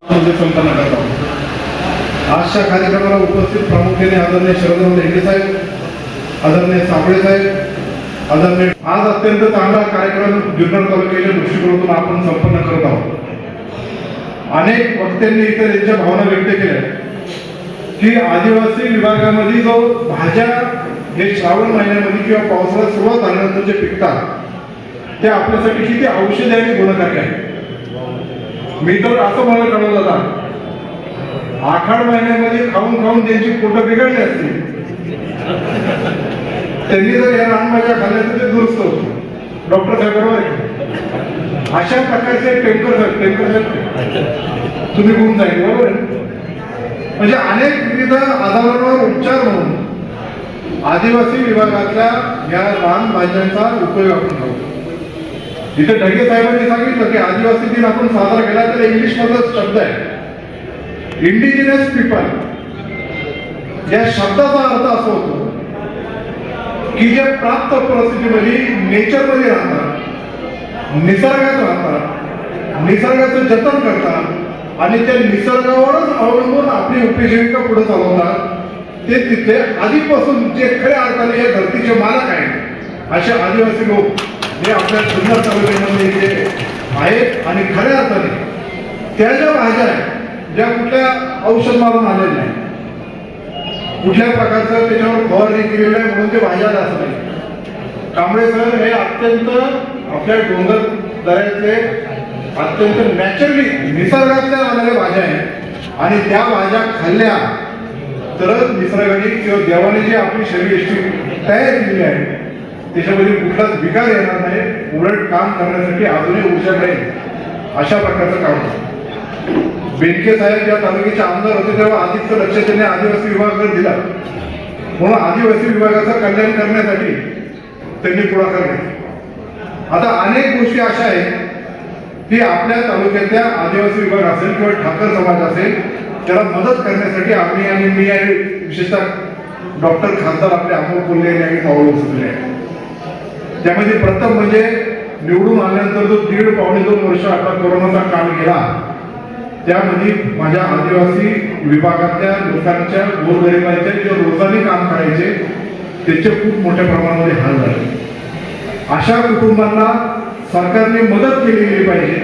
संपन्न करत आहोत। आजच्या कार्यक्रमाला उपस्थित प्रामुख्याने आदरणीय शरदराव लेंडे साहेब, आदरणीय साबळे साहेब, आदरणीय आज अत्यंत चांगला कार्यक्रम जुन्नर तालुक्याच्या दृष्टिकोनातून आपण संपन्न करत आहोत। अनेक वक्त्यांनी इथे त्यांच्या भावना व्यक्त केल्या की आदिवासी विभागामध्ये जो भाज्या हे श्रावण महिन्यामध्ये किंवा पावसाळ्यात सुरुवात झाल्यानंतर जे पिकतात ते आपल्यासाठी किती औषधी आणि गुणकारी आहे। मी तर असं मला कळवलं जातं, आखाड महिन्यामध्ये खाऊन खाऊन त्यांची पोटं बिघडली असतील, त्यांनी जर या रानभाज्या खाल्ल्या तर ते दुरुस्त होतं। डॉक्टर साहेब बरोबर आहे, अशा प्रकारचे टेम्पर तुम्ही गुण जाईल बरोबर आहे। म्हणजे अनेक विविध आजारांवर उपचार म्हणून आदिवासी विभागातल्या या रानभाज्यांचा उपयोग आपण करतो। इथे ढगे साहेबांनी सांगितलं की आदिवासी दिन आपण साजरा केला तर इंग्लिश मधलाच शब्द आहे इंडिजिनस पीपल। या शब्दाचा अर्थ असा होतो की जे प्राप्त परिस्थितीमध्ये नेचरमध्ये राहतात, निसर्गात राहतात, निसर्गाचं जतन करतात आणि त्या निसर्गावरच अवलंबून आपली उपजीविका पुढे चालवतात, ते तिथे आधीपासून जे खऱ्या अर्थाने या धर्तीचे मालक आहेत असे आदिवासी लोक हे आपल्या जुन्नर तालुक्यामध्ये इथे आहेत। आणि खऱ्या अर्थाने त्या ज्या भाज्या आहेत ज्या कुठल्या औषध मारून आलेल्या नाही, कुठल्या प्रकारचं त्याच्यावर फवारणी केलेली आहे म्हणून ते भाज्या असं नाही। कांबळे सर हे अत्यंत आपल्या डोंगर दऱ्यातले अत्यंत नॅचरली निसर्गातल्या आलेल्या भाज्या आहेत आणि त्या भाज्या खाल्ल्या तरच निसर्गाने किंवा देवाने जी आपली शरीरयष्टी तयार केली आहे त्याच्यामध्ये कुठलाच विकार येणार नाही, उलट काम करण्यासाठी अजूनही ऊर्जा मिळेल अशा प्रकारचं काम होतं। बेनके साहेब या तालुक्याचे आमदार होते तेव्हा अधिकचं लक्ष त्यांनी आदिवासी विभागाकडे दिला, म्हणून आदिवासी विभागाचं कल्याण करण्यासाठी त्यांनी पुढाकार घेतला। आता अनेक गोष्टी अशा आहेत की आपल्या तालुक्यातल्या आदिवासी विभाग असेल किंवा ठाकर समाज असेल त्याला मदत करण्यासाठी आम्ही आणि मी आणि विशेषतः डॉक्टर खासदार आपले अमोल कोल्हे यांनी पाऊल उचलले आहे। त्यामध्ये प्रथम म्हणजे निवडून आल्यानंतर जो 1.5-2 वर्ष आपला कोरोनाचा काळ गेला त्यामध्ये माझ्या आदिवासी विभागातल्या लोकांच्या गोरगरिबांच्या जे रोजाने काम करायचे त्याचे खूप मोठ्या प्रमाणामध्ये हाल झाले। अशा कुटुंबांना सरकारने मदत केली गेली पाहिजे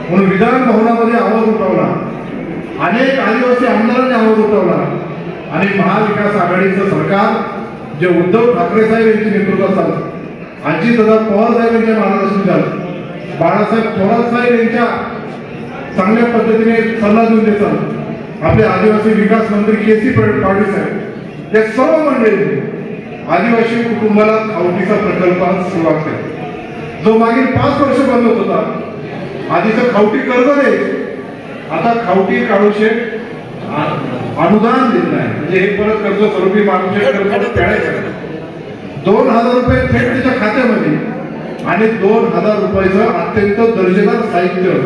म्हणून विधान भवनामध्ये आवाज उठवला, अनेक आदिवासी आमदारांनी आवाज उठवला आणि महाविकास आघाडीचं सरकार जे उद्धव ठाकरे साहेब यांच्या नेतृत्वात चालतं, अजितदादा पवार साहेब यांच्या मार्गदर्शनाखाली, बाळासाहेब थोरात साहेब यांच्या चांगल्या पद्धतीने सल्ला देऊन देतात, आपले आदिवासी विकास मंत्री केसी पाटील साहेब या सर्व मंडळींनी आदिवासी कुटुंबाला खावटीचा प्रकल्प सुरुवात केला जो मागील 5 वर्ष बंद होता। आधीचं खावटी कर्ज द्यायचे, आता खावटी काढूशे अनुदान देत नाही, म्हणजे हे परत कर्ज स्वरूपी मागूशे फेडायचं। 2,000 रुपये थेट त्याच्या खात्यामध्ये आणि 2,000 रुपयाचं अत्यंत दर्जेदार साहित्य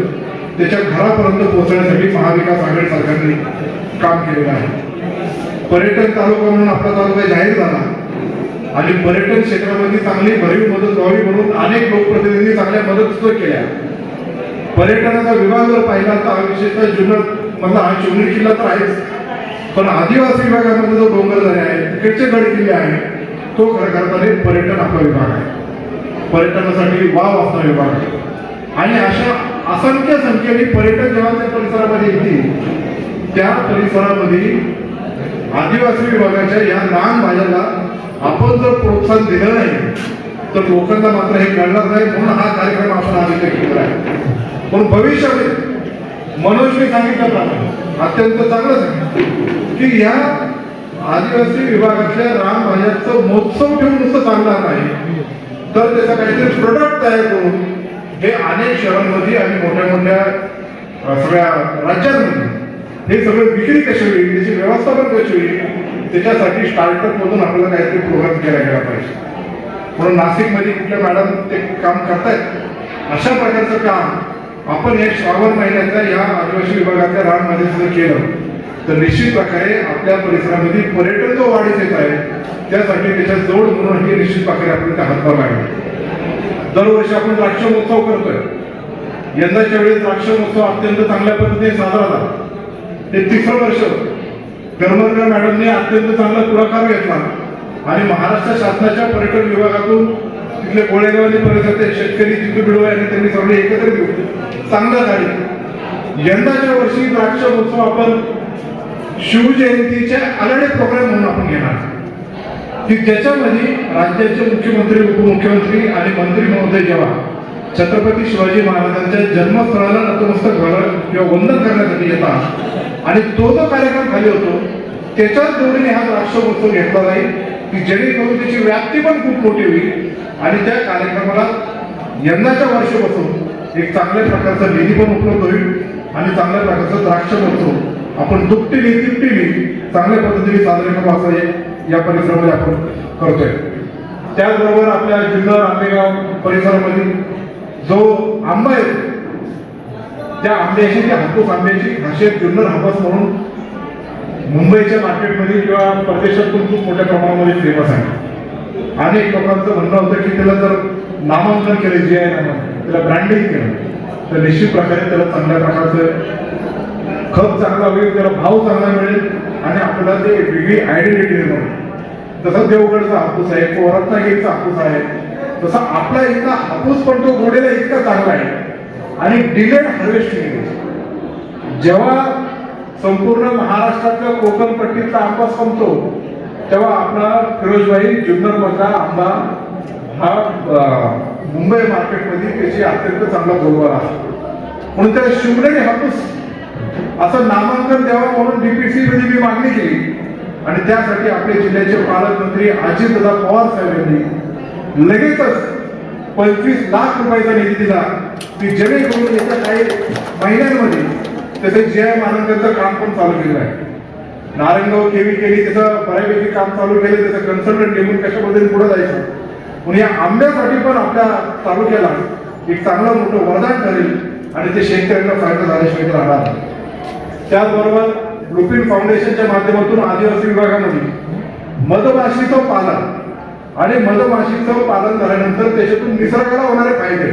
त्याच्या घरापर्यंत पोहोचण्यासाठी महाविकास आघाडी सरकारने काम केलेलं आहे। पर्यटन तालुका म्हणून आपला तालुका जाहीर झाला आणि पर्यटन क्षेत्रामध्ये चांगली भरीव मदत व्हावी म्हणून अनेक लोकप्रतिनिधी चांगल्या मदत सुद्धा केल्या। पर्यटनाचा विभाग जर पाहिला तर विशेषतः जुन्नर मधला हा शिवनेरी किल्ला तर आहेच, पण आदिवासी विभागामध्ये जो डोंगरदऱ्या आहे, तिकडचे गड किल्ले आहे, तो खऱ्या अर्थाने पर्यटन आपला विभाग आहे, पर्यटनासाठी वाव असणारा विभाग आहे। आणि अशा असंख्य संख्येने पर्यटक जेव्हा त्या परिसरामध्ये येतील त्या परिसरामध्ये आदिवासी विभागाच्या या लहान भाज्याला आपण जर प्रोत्साहन दिलं नाही तर लोकांना मात्र हे कळणार नाही, म्हणून हा कार्यक्रम आपण आज इथे केलेला आहे। पण भविष्यामध्ये मनोजने सांगितलं अत्यंत चांगलं सांगितलं की या आदिवासी विभागातल्या रानभाज्याचं महोत्सव ठेवून नुसतं चालणार नाही तर त्याचा काहीतरी प्रोडक्ट तयार करून हे अनेक शहरांमध्ये आणि मोठ्या मोठ्या सगळ्या राज्यांमध्ये हे सगळं विक्री कशी होईल, त्याची व्यवस्थापन कशी होईल, त्याच्यासाठी स्टार्टअप मधून आपल्याला काहीतरी प्रोग्राम केला गेला पाहिजे। म्हणून नाशिकमध्ये कुठल्या मॅडम ते काम करतायत अशा प्रकारचं काम आपण या श्रावण महिन्याच्या या आदिवासी विभागातल्या रानमध्ये सुद्धा केलं तर निश्चित प्रकारे आपल्या परिसरामध्ये पर्यटन जो वाढीस येत आहे त्यासाठी त्याच्या जोड म्हणून हे निश्चित प्रकारे आपण त्या हातभार लागेल। दरवर्षी आपण द्राक्ष महोत्सव करतोय, यंदाच्या वेळी द्राक्ष महोत्सव अत्यंत चांगल्या पद्धतीने साजरा झाला. हे 3रं वर्ष करमरकर मॅडमने अत्यंत चांगला पुढाकार घेतला आणि महाराष्ट्र शासनाच्या पर्यटन विभागातून तिथले गोळेगावली परिसरातील शेतकरी जितू बिडवे आणि त्यांनी सगळे एकत्र घेऊन चांगलं झाले. यंदाच्या वर्षी द्राक्ष महोत्सव आपण शिवजयंतीच्या आलाडे प्रोग्राम म्हणून आपण घेणार की ज्याच्यामध्ये राज्याचे मुख्यमंत्री, उपमुख्यमंत्री आणि मंत्री महोदय जेव्हा छत्रपती शिवाजी महाराजांच्या जन्मस्थळाला नतमस्तक व्हायला किंवा वंदन करण्यासाठी येतात आणि तो जो कार्यक्रम खाली होतो त्याच्याच जोडीने हा द्राक्ष महोत्सव घेतला जाईल की जेणेकरून त्याची व्याप्ती पण खूप मोठी होईल आणि त्या कार्यक्रमाला यंदाच्या वर्षापासून एक चांगल्या प्रकारचा निधी पण उपलब्ध होईल आणि चांगल्या प्रकारचा द्राक्ष महोत्सव आपण दुपटीने तिपटीने चांगल्या पद्धतीने साजरे करू असं या परिसरामध्ये आपण करतोय. त्याचबरोबर आपल्या जुन्नर आंबेगाव परिसरामध्ये जो आंबा आहे त्या आंब्याची, त्या हापूस आंब्याची खासियत जुन्नर हापूस म्हणून मुंबईच्या मार्केटमध्ये किंवा परदेशातून खूप मोठ्या प्रमाणामध्ये फेमस आहे. अनेक लोकांचं म्हणणं होतं की त्याला जर नामांकन केलं, GI नामांकन, त्याला ब्रँडिंग केलं तर निश्चित प्रकारे त्याला चांगल्या प्रकारचं खप चांगला होईल, त्याला भाव चांगला मिळेल आणि आपल्याला ते वेगळी आयडेंटिटी निर्माण होईल. जसं देवगडचा हापूस आहे, तो रत्नागिरीचा हापूस आहे, तसा आपला इथला हापूस पण तो गोडेला इतका चांगला आहे आणि डिलेड हार्वेस्टिंग. जेव्हा संपूर्ण महाराष्ट्रातल्या कोकण पट्टीतला आंबा संपतो तेव्हा आपला फिरोजबाई जुन्नर मधला आंबा हा मुंबई मार्केटमध्ये त्याची अत्यंत चांगला बोलवाला असतो. म्हणून त्याला शिवनेरी हापूस असं नामांकन द्यावं म्हणून DPC मध्ये मी मागणी केली आणि त्यासाठी आपले जिल्ह्याचे पालकमंत्री अजितदादा पवार साहेब यांनी लगेचच 25 लाख रुपयाचा निधी दिला की जेणेकरून येत्या काही महिन्यांमध्ये त्याचे GI मानांकनाचं काम पण चालू केलं आहे. नारायणगाव केवी केली, त्याचं बऱ्यापैकी काम चालू केलं, त्याचं कन्सल्टंट नेमून कशा पद्धतीने पुढे जायचं म्हणून या आंब्यासाठी पण आपल्या तालुक्याला एक चांगलं मोठं वरदान ठरेल आणि ते शेतकऱ्यांना फायदा झाल्याशिवाय राहणार नाही. त्याचबरोबर लुपिन फाउंडेशनच्या माध्यमातून आदिवासी विभागामध्ये मधमाशीचं पालन आणि मधमाशीचं पालन झाल्यानंतर त्याच्यातून निसर्गाला होणारे फायदे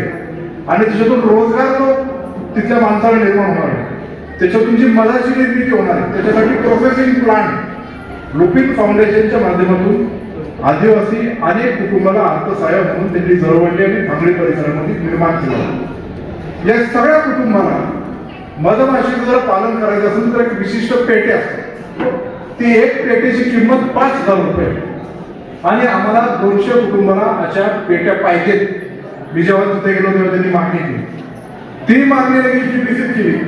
आणि त्याच्यातून रोजगार जो तिथल्या माणसाला निर्माण होणार आहे, त्याच्यातून जी मधाची निर्मिती होणार आहे त्याच्यासाठी प्रोसेसिंग प्लांट लुपिन फाउंडेशनच्या माध्यमातून आदिवासी अनेक कुटुंबाला अर्थसहाय्य म्हणून त्यांनी जरवंडी आणि फांगडी परिसरामध्ये निर्माण केलं. या सगळ्या कुटुंबाला मधमाशीचं जर पालन करायचं असेल तर एक विशिष्ट पेटे असतात. ती एक पेटेची किंमत 5,000 रुपये आणि आम्हाला 200 कुटुंबाला अशा पेट्या पाहिजेत. मी जेव्हा तिथे गेलो तेव्हा त्यांनी मागणी केली, ती मागणी लगेच DPC केली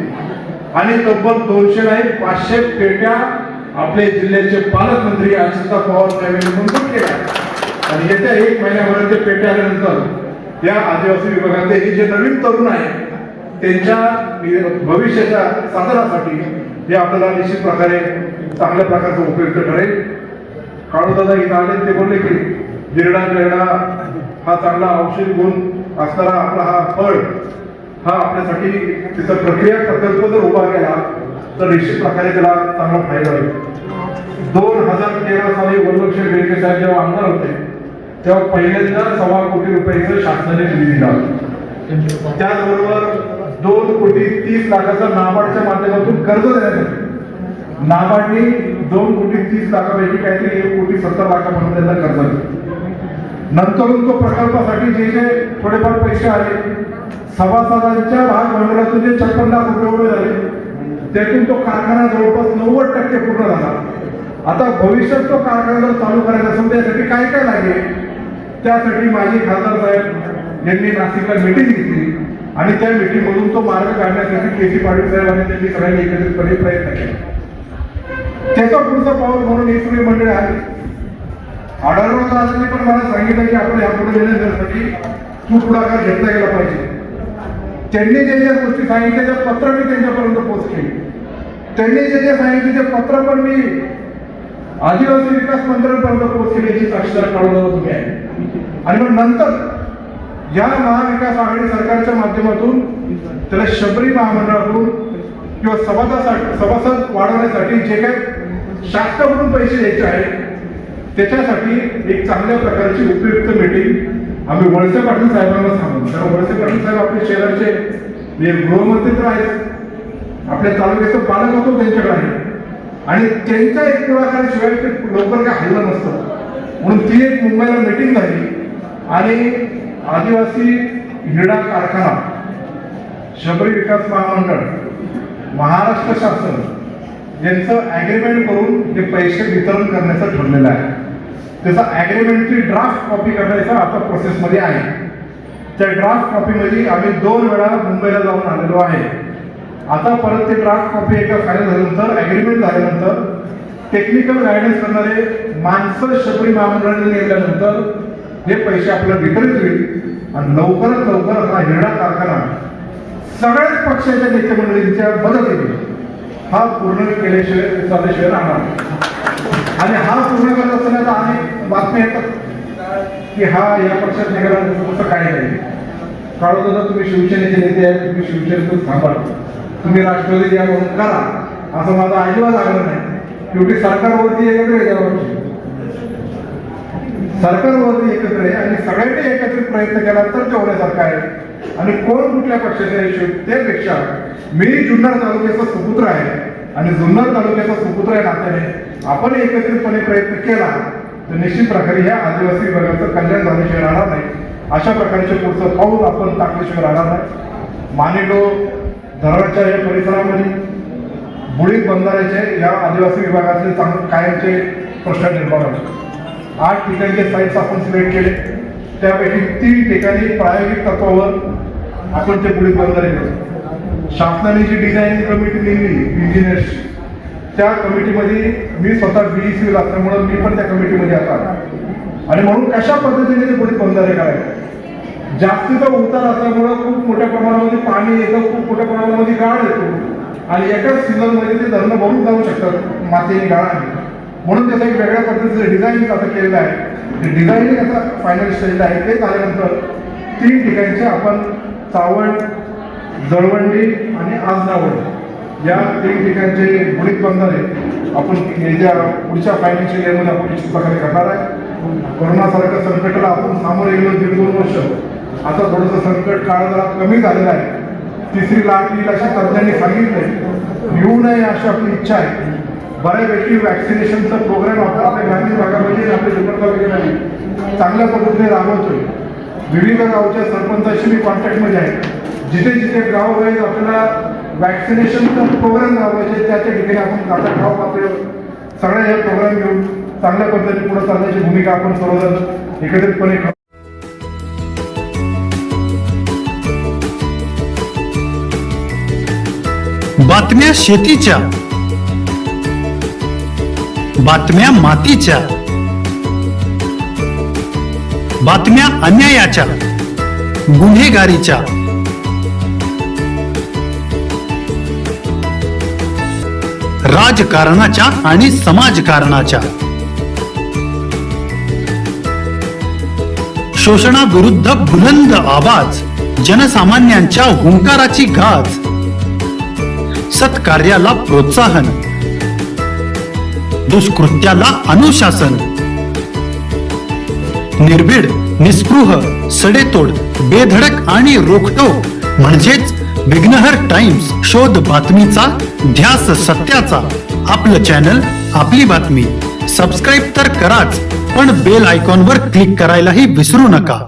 आणि तब्बल 200 नाही 500 पेट्या आपले जिल्ह्याचे पालकमंत्री अजितदादा पवार साहेब यांनी मंजूर केल्या आणि येत्या 1 महिन्याभरात ते पेट्या आल्यानंतर या आदिवासी विभागातले हे जे नवीन तरुण आहेत त्यांच्या भविष्याच्या साधनासाठी हे आपल्याला निश्चित प्रकारे चांगल्या प्रकारचा उपयुक्त ठरेल. काळूदादा इथं आले, ते बोलले की जिरडा हा चांगला औषधी गुण असणारा आपला हा फळ हा आपल्यासाठी तिचा प्रक्रिया प्रकल्प जर उभा केला तर निश्चित प्रकारे त्याला चांगला फायदा होईल. 2013 साली वल्लभशेठ बेळके साहेब जेव्हा आमदार होते तेव्हा पहिल्यांदा 1.25 कोटी रुपयाचं शासनाने निधी दिला. त्याचबरोबर 2,30,00,000 नाबार्डच्या माध्यमातून कर्ज देण्यासाठी नाबार्डने 2,30,00,000 काहीतरी 1,70,00,000 त्यांना कर्ज दिलं. नंतरून तो प्रकल्पासाठी जे जे थोडेफार पैसे आले सभासदांच्या भाग भांडवलातून जे 56 लाख रुपये झाले त्यातून तो कारखाना जवळपास 90% पूर्ण झाला. आता भविष्यात तो कारखाना जर चालू करायचा असेल त्यासाठी काय काय लागेल त्यासाठी माझी खासदार साहेब यांनी नाशिकला मीटिंग घेतली आणि त्या मीटिंगमधून तो मार्ग काढण्यासाठी KC पाटील साहेब आणि त्यांनी सगळ्यांनी एकत्रितपणे प्रयत्न केला. त्याचा पुढचा पाऊल म्हणून ही सगळी मंडळी आली. आढळरावांनी पण मला सांगितलं की आपण यापुढे येण्यासाठी तू पुढाकार घेतला गेला पाहिजे. त्यांनी जे ज्या गोष्टी सांगितल्या त्या पत्र मी त्यांच्यापर्यंत पोहोचले. त्यांनी जे जे सांगितले ते पत्र पण मी आदिवासी विकास मंत्र्यांपर्यंत पोहोचले याची साक्षीदार काढून तुम्ही आहे. आणि मग नंतर या महाविकास आघाडी सरकारच्या माध्यमातून त्याला शबरी महामंडळाकडून किंवा सभासद वाढवण्यासाठी जे काही शासनाकडून पैसे द्यायचे आहेत त्याच्यासाठी एक चांगल्या प्रकारची उपयुक्त मीटिंग आम्ही वळसे पाटील साहेबांना सांगू. कारण वळसे पाटील साहेब आपले शहराचे म्हणजे गृहमंत्री तर आहेत, आपल्या तालुक्याचं पालकत्व त्यांच्याकडे आहे आणि त्यांच्या एक पुढाकाराशिवाय ते लवकर काय हल्लं नसतं. म्हणून ती एक मुंबईला मीटिंग झाली आणि आदिवासी हिरडा कारखाना, शबरी विकास महामंडळ, महाराष्ट्र शासन यांचं ॲग्रीमेंट करून ते पैसे वितरण करण्याचं ठरलेलं आहे. त्याचा ॲग्रीमेंटची ड्राफ्ट कॉपी करण्याचा आता प्रोसेसमध्ये आहे. त्या ड्राफ्ट कॉपीमध्ये आम्ही 2 वेळा मुंबईला जाऊन आलेलो आहे. आता परत ते ड्राफ्ट कॉपी एकदा फायनल झाल्यानंतर, ॲग्रीमेंट झाल्यानंतर टेक्निकल गायडन्स करणारे माणसं शबरी महामंडळाने नेल्यानंतर हे पैसे आपल्याला वितरित होईल आणि लवकरात लवकर हा हिरडा कारखाना सगळ्याच पक्षाच्या नेते मंडळींच्या मदतीने हा पूर्ण केल्याशिवाय चालल्याशिवाय राहणार. आणि हा पूर्ण करत असताना अनेक बातम्या येतात की हा या पक्षात निघाला, तसं काही नाही. काढत होता तुम्ही शिवसेनेचे नेते आहेत, तुम्ही शिवसेनेतच थांबा, तुम्ही राष्ट्रवादी द्या म्हणून करा, असं माझा अजिबात आग्रह नाही. शेवटी सरकारवरती एकत्र यावरची सरकारवरती एकत्र आहे आणि सगळ्यांनी एकत्रित प्रयत्न केला तर ते होण्यासारखं आहे. आणि कोण कुठल्या पक्षाचा हिशोब त्यापेक्षा मी जुन्नर तालुक्याचा सुपुत्र आहे आणि जुन्नर तालुक्याचा सुपुत्र आहे नात्याने आपण एकत्रितपणे प्रयत्न केला तर निश्चित प्रकारे ह्या आदिवासी वर्गाचं कल्याण झाल्याशिवाय राहणार नाही. अशा प्रकारचे पुढचं पाऊल आपण टाकल्याशिवाय राहणार नाही. मानेडो धरणाच्या या परिसरामध्ये बुडीत बंधाऱ्याचे या आदिवासी विभागातले कायमचे प्रश्न निर्माण होते. 8 ठिकाणचे साईट्स आपण सिलेक्ट केले, त्यापैकी 3 ठिकाणी प्रायोगिक तत्वावर आपण ते बुडीत बंधारे केले. शासनाने जी डिझायनिंग कमिटी नेमली इंजिनियर्सची, त्या कमिटीमध्ये मी स्वतः BEC असल्यामुळं मी पण त्या कमिटीमध्ये आता. आणि म्हणून कशा पद्धतीने ते बुडीत बंधारे करायचे, जास्तीचा उतार असल्यामुळं खूप मोठ्या प्रमाणामध्ये पाणी येतं, खूप मोठ्या प्रमाणामध्ये गाळ येतो आणि एकाच सीझनमध्ये ते धरणं भरून जाऊ शकतात मातीने गाळाने. म्हणून त्याचं एक वेगळ्या पद्धतीचं डिझाईनिंग आता केलेलं आहे. ते डिझाईनिंग आता फायनल स्टेजला आहे. ते झाल्यानंतर 3 ठिकाणचे आपण चावंड, जळवंडी आणि आजनावड या 3 ठिकाणचे बुडीत बंधारे आपण याच्या पुढच्या फायनान्शियल इयरमध्ये आपण निश्चित प्रकारे करणार आहे. कोरोनासारख्या संकटाला आपण सामोरे गेलो 1.5-2 वर्ष. आता थोडंसं संकट काळ जरा कमी झालेलं आहे. 3री लाट येईल अशी तज्ज्ञांनी सांगितलंय, येऊ नये अशी आपली इच्छा आहे. बऱ्यापैकी वॅक्सिनेशनचा प्रोग्राम आपण आपल्या ग्रामीण भागामध्ये आपल्या जुन्नर तालुक्यामध्ये चांगल्या पद्धतीने राबवतोय. विविध गावच्या सरपंचाशी मी कॉन्टॅक्टमध्ये आहे. जिथे जिथे गाव वाईज आपल्याला वॅक्सिनेशनचा प्रोग्राम राबवायचे त्या ठिकाणी आपण आता गाव पातळीवर सगळ्या हे प्रोग्राम घेऊन चांगल्या पद्धतीने पुढे चालण्याची भूमिका आपण सर्वजण एकत्रितपणे. बातम्या शेतीच्या, बातम्या मातीच्या, बातम्या अन्यायाच्या, गुन्हेगारीच्या, राजकारणाच्या आणि समाजकारणाच्या, शोषणाविरुद्ध बुलंद आवाज, जनसामान्यांच्या हुंकाराची गाज, सत्कार्याला प्रोत्साहन, दुष्कृत्याला अनुशासन, निर्भीड, निस्पृह, सडेतोड, बेधडक आणि रोखटोक म्हणजेच विघ्नहर टाइम्स. शोध बातमीचा, ध्यास सत्याचा. आपलं चॅनल, आपली बातमी. सबस्क्राईब तर कराच, पण बेल आयकॉनवर क्लिक करायलाही विसरू नका.